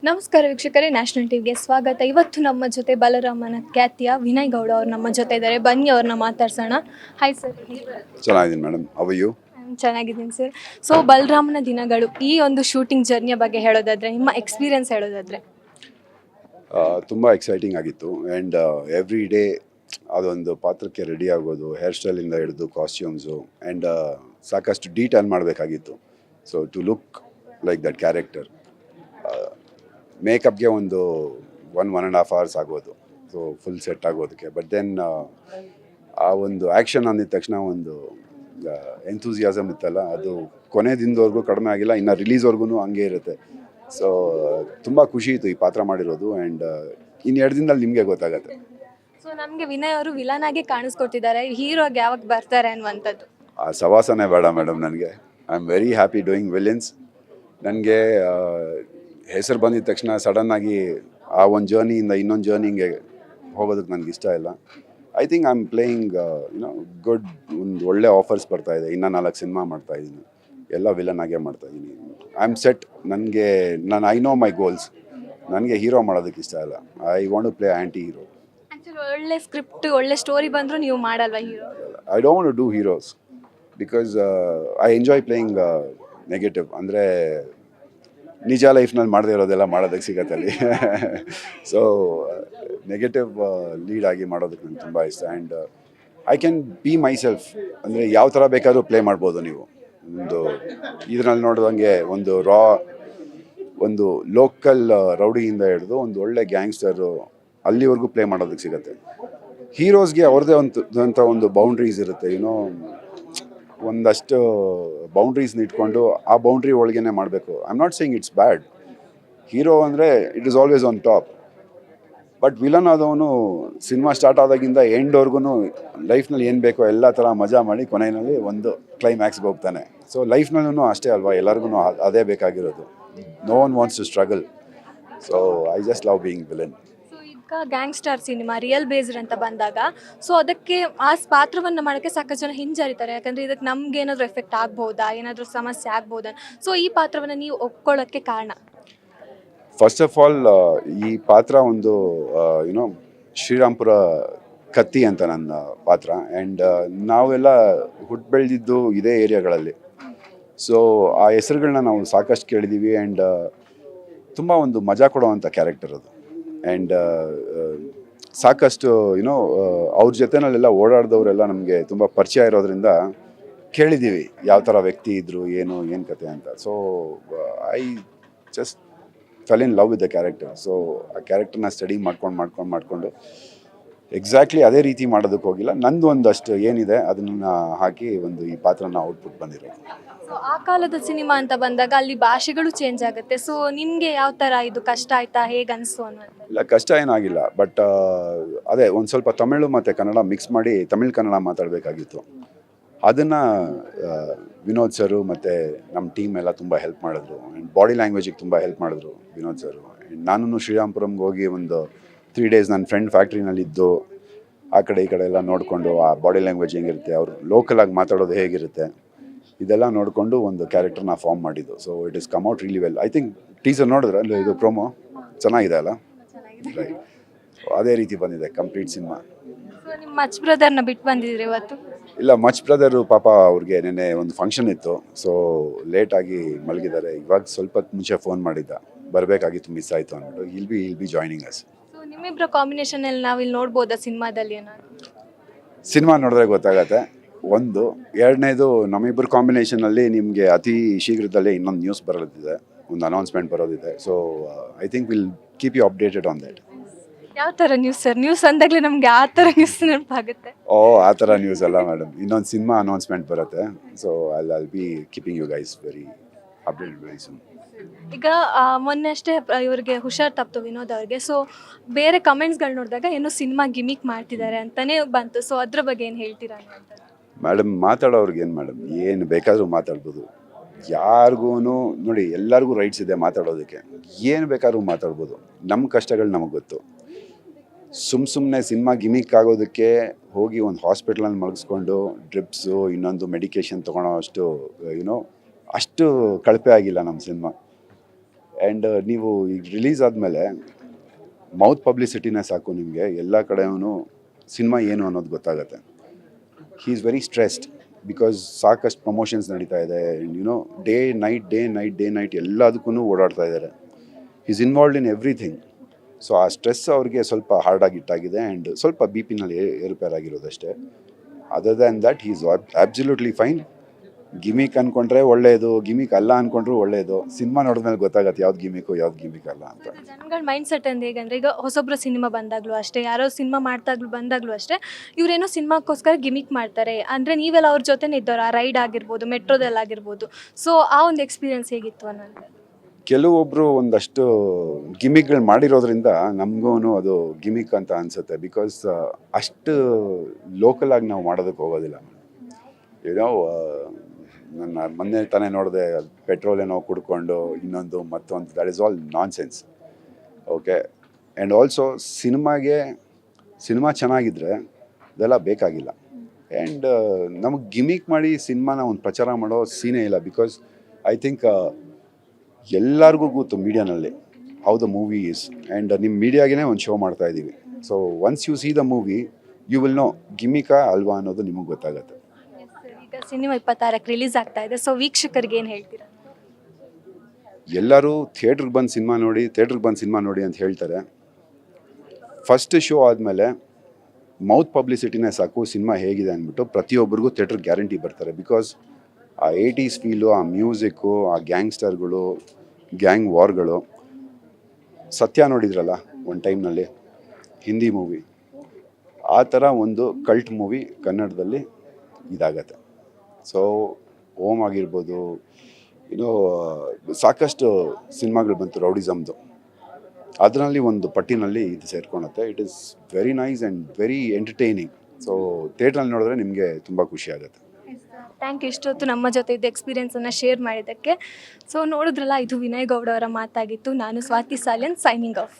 ನಮಸ್ಕಾರ ವೀಕ್ಷಕರೇ, ನ್ಯಾಷನಲ್ ಟಿವಿಗೆ ಸ್ವಾಗತ. ಇವತ್ತು ನಮ್ಮ ಜೊತೆ ಬಲರಾಮನ ಖ್ಯಾತಿಯ ವಿನಯ್ ಗೌಡ ಅವರು ನಮ್ಮ ಜೊತೆ ಇದ್ದಾರೆ. ಬನ್ನಿ ಅವ್ರನ್ನ ಮಾತಾಡ್ಸೋಣ. Hi sir. ಚೆನ್ನಾಗಿದ್ದೀನಿ ಮೇಡಮ್. How you? ಚೆನ್ನಾಗಿದ್ದೀನಿ ಸರ್. ಸೊ ಬಲರಾಮನ ದಿನಗಳು, ಈ ಒಂದು ಶೂಟಿಂಗ್ ಜರ್ನಿಯ ಬಗ್ಗೆ ಹೇಳೋದಾದ್ರೆ, ನಿಮ್ಮ ಎಕ್ಸ್ಪೀರಿಯನ್ಸ್ ಹೇಳೋದಾದ್ರೆ? ತುಂಬ ಎಕ್ಸೈಟಿಂಗ್ ಆಗಿತ್ತು. ಆ್ಯಂಡ್ ಎವ್ರಿ ಡೇ ಅದೊಂದು ಪಾತ್ರಕ್ಕೆ ರೆಡಿ ಆಗೋದು, ಹೇರ್ ಸ್ಟೈಲಿಂದ ಹಿಡಿದು ಕಾಸ್ಟ್ಯೂಮ್ಸು ಆ್ಯಂಡ್ ಸಾಕಷ್ಟು ಡೀಟೇಲ್ ಮಾಡಬೇಕಾಗಿತ್ತು. So to look like that character, ಮೇಕಪ್ಗೆ ಒಂದು 1.5 hours ಆಗೋದು. ಸೊ ಫುಲ್ ಸೆಟ್ ಆಗೋದಕ್ಕೆ. ಬಟ್ ದೆನ್ ಆ ಒಂದು ಆ್ಯಕ್ಷನ್ ಅಂದಿದ ತಕ್ಷಣ ಒಂದು ಎಂಥೂಸಿಯಾಸಮ್ ಇತ್ತಲ್ಲ, ಅದು ಕೊನೆ ದಿನದವರೆಗೂ ಕಡಿಮೆ ಆಗಿಲ್ಲ, ಇನ್ನು ರಿಲೀಸ್ವರೆಗೂ ಹಂಗೆ ಇರುತ್ತೆ. ಸೊ ತುಂಬ ಖುಷಿ ಇತ್ತು ಈ ಪಾತ್ರ ಮಾಡಿರೋದು. ಆ್ಯಂಡ್ ಇನ್ನು 2 ದಿನದಲ್ಲಿ ನಿಮಗೆ ಗೊತ್ತಾಗತ್ತೆ. ಸೊ ನಮಗೆ ವಿನಯ್ ಅವರು ವಿಲನ್ ಆಗಿ ಕಾಣಿಸ್ಕೊಡ್ತಿದ್ದಾರೆ, ಹೀರೋಗೆ ಯಾವಾಗ ಬರ್ತಾರೆ ಅನ್ನುವಂಥದ್ದು. ಆ ಸವಾಸನೆ ಬೇಡ ಮೇಡಮ್ ನನಗೆ. I am very happy doing villains. ನನಗೆ ಹೆಸರು ಬಂದಿದ ತಕ್ಷಣ ಸಡನ್ನಾಗಿ ಆ ಒಂದು ಜರ್ನಿಯಿಂದ ಇನ್ನೊಂದು ಜರ್ನಿಗೆ ಹೋಗೋದಕ್ಕೆ ನನಗೆ ಇಷ್ಟ ಇಲ್ಲ. I think I am playing good. ಒಂದು ಒಳ್ಳೆ ಆಫರ್ಸ್ ಬರ್ತಾಯಿದೆ. ಇನ್ನೂ 4 ಸಿನಿಮಾ ಮಾಡ್ತಾಯಿದ್ದೀನಿ, ಎಲ್ಲ ವಿಲನ್ ಆಗೇ ಮಾಡ್ತಾಯಿದ್ದೀನಿ. I am set. I know my goals. ನನಗೆ ಹೀರೋ ಮಾಡೋದಕ್ಕೆ ಇಷ್ಟ ಇಲ್ಲ. I want to play anti hero. Actually ಒಳ್ಳೆ ಸ್ಕ್ರಿಪ್ಟ್, ಒಳ್ಳೆ ಸ್ಟೋರಿ ಬಂದರೂ ನೀವು ಮಾಡಲ್ವಾ hero? I don't want to do heroes because I enjoy playing negative. ಅಂದರೆ ನಿಜ ಲೈಫ್ನಲ್ಲಿ ಮಾಡದೇ ಇರೋದೆಲ್ಲ ಮಾಡೋದಕ್ಕೆ ಸಿಗತ್ತೆ ಅಲ್ಲಿ. ಸೊ ನೆಗೆಟಿವ್ ಲೀಡ್ ಆಗಿ ಮಾಡೋದಕ್ಕೆ ನನಗೆ ತುಂಬ ಇಷ್ಟ. And I can be my self. ಅಂದರೆ ಯಾವ ಥರ ಬೇಕಾದರೂ ಪ್ಲೇ ಮಾಡ್ಬೋದು ನೀವು. ಒಂದು ಇದರಲ್ಲಿ ನೋಡಿದಂಗೆ ಒಂದು ಲೋಕಲ್ ರೌಡಿಯಿಂದ ಹಿಡಿದು ಒಂದು ಒಳ್ಳೆ ಗ್ಯಾಂಗ್ಸ್ಟರು ಅಲ್ಲಿವರೆಗೂ ಪ್ಲೇ ಮಾಡೋದಕ್ಕೆ ಸಿಗುತ್ತೆ. ಹೀರೋಸ್ಗೆ ಅವ್ರದ್ದೇ ಒಂದು ಬೌಂಡ್ರೀಸ್ ಇರುತ್ತೆ. ಒಂದಷ್ಟು ಬೌಂಡ್ರೀಸ್ನ ಇಟ್ಕೊಂಡು ಆ ಬೌಂಡ್ರಿ ಒಳಗೇ ಮಾಡಬೇಕು. I am not saying it's bad. Hero ಅಂದರೆ it is always on top. But villain ಆದವನು ಸಿನಿಮಾ ಸ್ಟಾರ್ಟ್ ಆದಾಗಿಂದ ಎಂಡ್ವರೆಗೂ ಲೈಫ್ನಲ್ಲಿ ಏನು ಬೇಕೋ ಎಲ್ಲ ಥರ ಮಜಾ ಮಾಡಿ ಕೊನೆಯಲ್ಲಿ ಒಂದು ಕ್ಲೈಮ್ಯಾಕ್ಸ್ಗೆ ಹೋಗ್ತಾನೆ. ಸೊ ಲೈಫ್ನಲ್ಲೂ ಅಷ್ಟೇ ಅಲ್ವಾ, ಎಲ್ಲರಿಗೂ ಅದೇ ಬೇಕಾಗಿರೋದು. No one wants to struggle. So I just love being villain. Gangster cinema real based ಅಂತ ಬಂದಾಗ, ಸೊ ಅದಕ್ಕೆ ಆ ಪಾತ್ರವನ್ನು ಮಾಡೋಕ್ಕೆ ಸಾಕಷ್ಟು ಜನ ಹಿಂಜರಿತಾರೆ. ಯಾಕಂದರೆ ಇದಕ್ಕೆ ನಮ್ಗೆ ಏನಾದರೂ ಎಫೆಕ್ಟ್ ಆಗ್ಬೋದಾ, ಏನಾದರೂ ಸಮಸ್ಯೆ ಆಗ್ಬೋದಾ? ಸೊ ಈ ಪಾತ್ರವನ್ನು ನೀವು ಒಪ್ಕೊಳ್ಳೋಕ್ಕೆ ಕಾರಣ? ಫಸ್ಟ್ ಆಫ್ ಆಲ್ ಈ ಪಾತ್ರ ಒಂದು ಶ್ರೀರಾಮ್ಪುರ ಕತ್ತಿ ಅಂತ ನನ್ನ ಪಾತ್ರ. ಆ್ಯಂಡ್ ನಾವೆಲ್ಲ ಹುಟ್ಟು ಬೆಳೆದಿದ್ದು ಇದೇ ಏರಿಯಾಗಳಲ್ಲಿ. ಸೊ ಆ ಹೆಸರುಗಳನ್ನ ನಾವು ಸಾಕಷ್ಟು ಕೇಳಿದ್ದೀವಿ. ಆ್ಯಂಡ್ ತುಂಬ ಒಂದು ಮಜಾ ಕೊಡುವಂಥ ಕ್ಯಾರೆಕ್ಟರ್ ಅದು. ಆ್ಯಂಡ್ ಸಾಕಷ್ಟು ಅವ್ರ ಜೊತೆನಲ್ಲೆಲ್ಲ ಓಡಾಡಿದವರೆಲ್ಲ ನಮಗೆ ತುಂಬ ಪರಿಚಯ ಇರೋದ್ರಿಂದ ಕೇಳಿದ್ದೀವಿ ಯಾವ ಥರ ವ್ಯಕ್ತಿ ಇದ್ದರು, ಏನು ಕತೆ ಅಂತ. So I just fell in love with the character. So ಆ ಕ್ಯಾರೆಕ್ಟರ್ನ ಸ್ಟಡಿ ಮಾಡ್ಕೊಂಡು ಎಕ್ಸಾಕ್ಟ್ಲಿ ಅದೇ ರೀತಿ ಮಾಡೋದಕ್ಕೆ ಹೋಗಿಲ್ಲ. ನಂದು ಒಂದಷ್ಟು ಏನಿದೆ ಅದನ್ನು ಹಾಕಿ ಈ ಪಾತ್ರನ ಔಟ್ಪುಟ್ ಬಂದಿರೋದು. ಸೊ ಆ ಕಾಲದ ಸಿನಿಮಾ ಅಂತ ಬಂದಾಗ ಅಲ್ಲಿ ಭಾಷೆಗಳು ಚೇಂಜ್ ಆಗುತ್ತೆ. ಸೊ ನಿಮಗೆ ಯಾವ ಥರ ಇದು ಕಷ್ಟ ಆಯ್ತಾ, ಹೇಗೆ ಅನಿಸ್ತು ಅನ್ನೋದು? ಇಲ್ಲ, ಕಷ್ಟ ಏನಾಗಿಲ್ಲ. ಬಟ್ ಅದೇ ಒಂದು ಸ್ವಲ್ಪ ತಮಿಳು ಮತ್ತು ಕನ್ನಡ ಮಿಕ್ಸ್ ಮಾಡಿ ತಮಿಳ್ ಕನ್ನಡ ಮಾತಾಡಬೇಕಾಗಿತ್ತು. ಅದನ್ನು ವಿನೋದ್ ಸರು ಮತ್ತು ನಮ್ಮ ಟೀಮ್ ಎಲ್ಲ ತುಂಬ ಹೆಲ್ಪ್ ಮಾಡಿದ್ರು. ಆ್ಯಂಡ್ ಬಾಡಿ ಲ್ಯಾಂಗ್ವೇಜಿಗೆ ತುಂಬ ಹೆಲ್ಪ್ ಮಾಡಿದ್ರು ವಿನೋದ್ ಸರು. ನಾನು ಶ್ರೀರಾಮ್ಪುರಂಗೆ ಹೋಗಿ ಒಂದು 3 days ನನ್ನ ಫ್ರೆಂಡ್ ಫ್ಯಾಕ್ಟ್ರಿನಲ್ಲಿದ್ದು ಆ ಕಡೆ ಈ ಕಡೆ ಎಲ್ಲ ನೋಡಿಕೊಂಡು ಆ ಬಾಡಿ ಲ್ಯಾಂಗ್ವೇಜ್ ಹೆಂಗಿರುತ್ತೆ, ಅವರು ಲೋಕಲಾಗಿ ಮಾತಾಡೋದು ಹೇಗಿರುತ್ತೆ, ಇದೆಲ್ಲ ನೋಡಿಕೊಂಡು ಒಂದು ಕ್ಯಾರೆಕ್ಟರ್ನ ಫಾರ್ಮ್ ಮಾಡಿದ್ದು. So it is come out really well. I think teaser ನೋಡಿದ್ರೆ ಅಲ್ಲಿ ಇದು ಪ್ರೊಮೋ ಚೆನ್ನಾಗಿದೆ ಅಲ್ಲ? ರೈಟ್. ಅದೇ ರೀತಿ ಬಂದಿದೆ ಕಂಪ್ಲೀಟ್ ಸಿನಿಮಾ. ಸೊ ನಿಮ್ಮ ಮಚ್ ಬ್ರದರ್ನ ಬಿಟ್ಟು ಬಂದಿದ್ರಿ ಇವತ್ತು? ಇಲ್ಲ, ಮಚ್ ಬ್ರದರು ಪಾಪ ಅವ್ರಿಗೆ ನೆನ್ನೆ ಒಂದು ಫಂಕ್ಷನ್ ಇತ್ತು. ಸೊ ಲೇಟಾಗಿ ಮಲಗಿದ್ದಾರೆ. ಇವಾಗ ಸ್ವಲ್ಪ ಮುಂಚೆ ಫೋನ್ ಮಾಡಿದ್ದ, ಬರಬೇಕಾಗಿತ್ತು, ಮಿಸ್ ಆಯಿತು ಅಂದ್ಬಿಟ್ಟು. ಇಲ್ ಬಿ ಜಾಯ್ನಿಂಗ್ ಅಸ್. ಸೊ ನಿಮ್ಮಿಬ್ಬರ ಕಾಂಬಿನೇಷನಲ್ಲಿ ನಾವು ಇಲ್ಲಿ ನೋಡ್ಬೋದಾ ಸಿನಿಮಾದಲ್ಲಿ ಏನಾದ್ರು? ಸಿನಿಮಾ ನೋಡಿದ್ರೆ ಗೊತ್ತಾಗತ್ತೆ. ಒಂದು ಎರಡನೇದು, ನಮ್ಮಿಬ್ಬರ ಕಾಂಬಿನೇಷನಲ್ಲಿ ನಿಮಗೆ ಅತಿ ಶೀಘ್ರದಲ್ಲೇ ಇನ್ನೊಂದು ನ್ಯೂಸ್ ಬರೋದಿದೆ, ಒಂದು ಅನೌನ್ಸ್ಮೆಂಟ್ ಬರೋದಿದೆ. So I think will keep you updated on that. ಯಾವ ಥರ ನ್ಯೂಸ್ ಸರ್? ನ್ಯೂಸ್ ಅಂದಾಗಲೇ ನಮಗೆ ಆ ಥರ ನ್ಯೂಸ್ ನೆನಪಾಗುತ್ತೆ. ಆ ಥರ ನ್ಯೂಸ್ ಅಲ್ಲ ಮೇಡಮ್, ಇನ್ನೊಂದು ಸಿನಿಮಾ ಅನೌನ್ಸ್ಮೆಂಟ್ ಬರುತ್ತೆ. So I be keeping you guys very updated very soon. ಈಗ ಮೊನ್ನೆ ಅಷ್ಟೇ ಇವ್ರಿಗೆ ಹುಷಾರ್ ತಪ್ಪಿತು ವಿನೋದ್ ಅವ್ರಿಗೆ. ಸೊ ಬೇರೆ ಕಮೆಂಟ್ಸ್ಗಳು ನೋಡಿದಾಗ ಏನೋ ಸಿನಿಮಾ ಗಿಮಿಕ್ ಮಾಡ್ತಿದ್ದಾರೆ ಅಂತಲೇ ಬಂತು. ಸೊ ಅದ್ರ ಬಗ್ಗೆ ಏನು ಹೇಳ್ತೀರಾ? ಮೇಡಮ್, ಮಾತಾಡೋರ್ಗೆ ಏನು ಮೇಡಮ್, ಏನು ಬೇಕಾದರೂ ಮಾತಾಡ್ಬೋದು. ಯಾರಿಗೂ ನೋಡಿ, ಎಲ್ಲರಿಗೂ ರೈಟ್ಸ್ ಇದೆ ಮಾತಾಡೋದಕ್ಕೆ. ಏನು ಬೇಕಾದ್ರೂ ಮಾತಾಡ್ಬೋದು. ನಮ್ಮ ಕಷ್ಟಗಳು ನಮಗೆ ಗೊತ್ತು. ಸುಮ್ಮನೆ ಸಿನಿಮಾ ಗಿಮಿಕ್ ಆಗೋದಕ್ಕೆ ಹೋಗಿ ಒಂದು ಹಾಸ್ಪಿಟ್ಲಲ್ಲಿ ಮಲಗಿಸ್ಕೊಂಡು ಡ್ರಿಪ್ಸು ಇನ್ನೊಂದು ಮೆಡಿಕೇಷನ್ ತೊಗೊಳೋ ಅಷ್ಟು ಅಷ್ಟು ಕಳಪೆ ಆಗಿಲ್ಲ ನಮ್ಮ ಸಿನಿಮಾ. ಆ್ಯಂಡ್ ನೀವು ಈಗ ರಿಲೀಸ್ ಆದಮೇಲೆ ಮೌತ್ ಪಬ್ಲಿಸಿಟಿನೇ ಸಾಕು ನಿಮಗೆ ಎಲ್ಲ ಕಡೆಯೂ ಸಿನಿಮಾ ಏನು ಅನ್ನೋದು ಗೊತ್ತಾಗುತ್ತೆ. He is very stressed because ಸಾಕಷ್ಟು ಪ್ರಮೋಷನ್ಸ್ ನಡೀತಾ ಇದೆ, ಯುನೋ ಡೇ ನೈಟ್ ಎಲ್ಲದಕ್ಕೂ ಓಡಾಡ್ತಾ ಇದ್ದಾರೆ. Is involved in everything. So ಆ ಸ್ಟ್ರೆಸ್ ಅವ್ರಿಗೆ ಸ್ವಲ್ಪ ಹಾರ್ಡಾಗಿ ಇಟ್ಟಾಗಿದೆ ಆ್ಯಂಡ್ ಸ್ವಲ್ಪ ಬಿ ಪಿನಲ್ಲಿ ಏರುಪೇರಾಗಿರೋದಷ್ಟೇ. Other than that he is absolutely fine. Gimmick ಅಂದ್ಕೊಂಡ್ರೆ ಒಳ್ಳೆಯದು, ಗಿಮಿಕ್ ಅಲ್ಲ ಅಂದ್ಕೊಂಡ್ರು ಒಳ್ಳೆಯದು. ಸಿನಿಮಾ ನೋಡಿದ್ಮೇಲೆ ಗೊತ್ತಾಗತ್ತೆ ಯಾವ್ದು ಗಿಮಿಕು ಯಾವ್ದು ಗಿಮಿಕ್ ಅಲ್ಲ ಅಂತ. ಜನಗಳ ಮೈಂಡ್ ಸೆಟ್ ಅಂದ್ ಹೇಗಂದ್ರೆ, ಈಗ ಹೊಸೊಬ್ರು ಸಿನಿಮಾ ಬಂದಾಗಲೂ ಅಷ್ಟೇ, ಯಾರೋ ಸಿನಿಮಾ ಬಂದಾಗಲೂ ಅಷ್ಟೇ, ಇವರೇನೋ ಸಿನಿಮಾಕ್ಕೋಸ್ಕರ ಗಿಮಿಕ್ ಮಾಡ್ತಾರೆ. ಅಂದರೆ ನೀವೆಲ್ಲ ಅವ್ರ ಜೊತೆನೇ ಇದ್ದವ್ರು, ಆ ರೈಡ್ ಆಗಿರ್ಬೋದು, ಮೆಟ್ರೋದಲ್ಲಾಗಿರ್ಬೋದು. ಸೊ ಆ ಒಂದು ಎಕ್ಸ್ಪೀರಿಯನ್ಸ್ ಹೇಗಿತ್ತು ಅನ್ನೋದು? ಕೆಲವೊಬ್ಬರು ಒಂದಷ್ಟು ಗಿಮಿಕ್ಗಳು ಮಾಡಿರೋದ್ರಿಂದ ನಮಗೂ ಅದು ಗಿಮಿಕ್ ಅಂತ ಅನಿಸುತ್ತೆ. ಬಿಕಾಸ್ ಅಷ್ಟು ಲೋಕಲ್ ಆಗಿ ನಾವು ಮಾಡೋದಕ್ಕೆ ಹೋಗೋದಿಲ್ಲ. ಏನೋ ನನ್ನ ಮೊನ್ನೆ ತಾನೇ ನೋಡಿದೆ, ಪೆಟ್ರೋಲ್ ಏನೋ ಕುಡ್ಕೊಂಡು ಇನ್ನೊಂದು ಮತ್ತೊಂದು, that is all non sense. Okay. And also cinema ಚೆನ್ನಾಗಿದ್ದರೆ ಅದೆಲ್ಲ ಬೇಕಾಗಿಲ್ಲ. ಆ್ಯಂಡ್ ನಮಗೆ ಗಿಮಿಕ್ ಮಾಡಿ ಸಿನಿಮಾನ ಒಂದು ಪ್ರಚಾರ ಮಾಡೋ ಸೀನೇ ಇಲ್ಲ. ಬಿಕಾಸ್ ಐ ಥಿಂಕ್ ಎಲ್ಲರಿಗೂ ಗೊತ್ತು ಮೀಡಿಯಾನಲ್ಲಿ how the movie is. And ನಿಮ್ಮ ಮೀಡಿಯಾಗೇ ಒಂದು ಶೋ ಮಾಡ್ತಾ ಇದ್ದೀವಿ. So once you see the movie you will know ಗಿಮಿಕಾ ಅಲ್ವಾ ಅನ್ನೋದು ನಿಮಗೆ ಗೊತ್ತಾಗುತ್ತೆ. ಈಗ ಸಿನಿಮಾ 26ಕ್ಕೆ ರಿಲೀಸ್ ಆಗ್ತಾ ಇದೆ. ಸೊ ವೀಕ್ಷಕರಿಗೆ ಏನು ಹೇಳ್ತೀರಾ? ಎಲ್ಲರೂ ಥಿಯೇಟ್ರಿಗೆ ಬಂದು ಸಿನಿಮಾ ನೋಡಿ ಅಂತ ಹೇಳ್ತಾರೆ. ಫಸ್ಟ್ ಶೋ ಆದಮೇಲೆ ಮೌತ್ ಪಬ್ಲಿಸಿಟಿನೇ ಸಾಕು ಸಿನಿಮಾ ಹೇಗಿದೆ ಅಂದ್ಬಿಟ್ಟು ಪ್ರತಿಯೊಬ್ಬರಿಗೂ ಥಿಯೇಟ್ರಿಗೆ ಗ್ಯಾರಂಟಿ ಬರ್ತಾರೆ. ಬಿಕಾಸ್ ಆ 80s ಫೀಲು, ಆ ಮ್ಯೂಸಿಕ್ಕು, ಆ ಗ್ಯಾಂಗ್ಸ್ಟರ್ಗಳು, ಗ್ಯಾಂಗ್ ವಾರ್ಗಳು. ಸತ್ಯ ನೋಡಿದ್ರಲ್ಲ ಒಂದು ಟೈಮ್ನಲ್ಲಿ, ಹಿಂದಿ ಮೂವಿ, ಆ ಥರ ಒಂದು ಕಲ್ಟ್ ಮೂವಿ ಕನ್ನಡದಲ್ಲಿ ಇದಾಗತ್ತೆ. ಸೊ ಓಮ್ ಆಗಿರ್ಬೋದು, ಇನ್ನೂ ಸಾಕಷ್ಟು ಸಿನಿಮಾಗಳು ಬಂತು ರೌಡಿಸಮ್ದು, ಅದರಲ್ಲಿ ಒಂದು ಪಟ್ಟಿನಲ್ಲಿ ಇದು ಸೇರ್ಕೊಳುತ್ತೆ. It is very nice and very entertaining. So ಥಿಯೇಟ್ರಲ್ಲಿ ನೋಡಿದ್ರೆ ನಿಮಗೆ ತುಂಬ ಖುಷಿ ಆಗುತ್ತೆ. ಥ್ಯಾಂಕ್ ಯು, ಇಷ್ಟೊತ್ತು ನಮ್ಮ ಜೊತೆ ಇದ್ದ ಎಕ್ಸ್ಪೀರಿಯನ್ಸನ್ನು ಶೇರ್ ಮಾಡಿದ್ದಕ್ಕೆ. ಸೊ ನೋಡಿದ್ರಲ್ಲ, ಇದು ವಿನಯ್ ಗೌಡ ಅವರ ಮಾತಾಗಿತ್ತು. ನಾನು ಸ್ವಾತಿ ಸಾಲಿಯನ್, ಸೈನಿಂಗ್ ಆಫ್.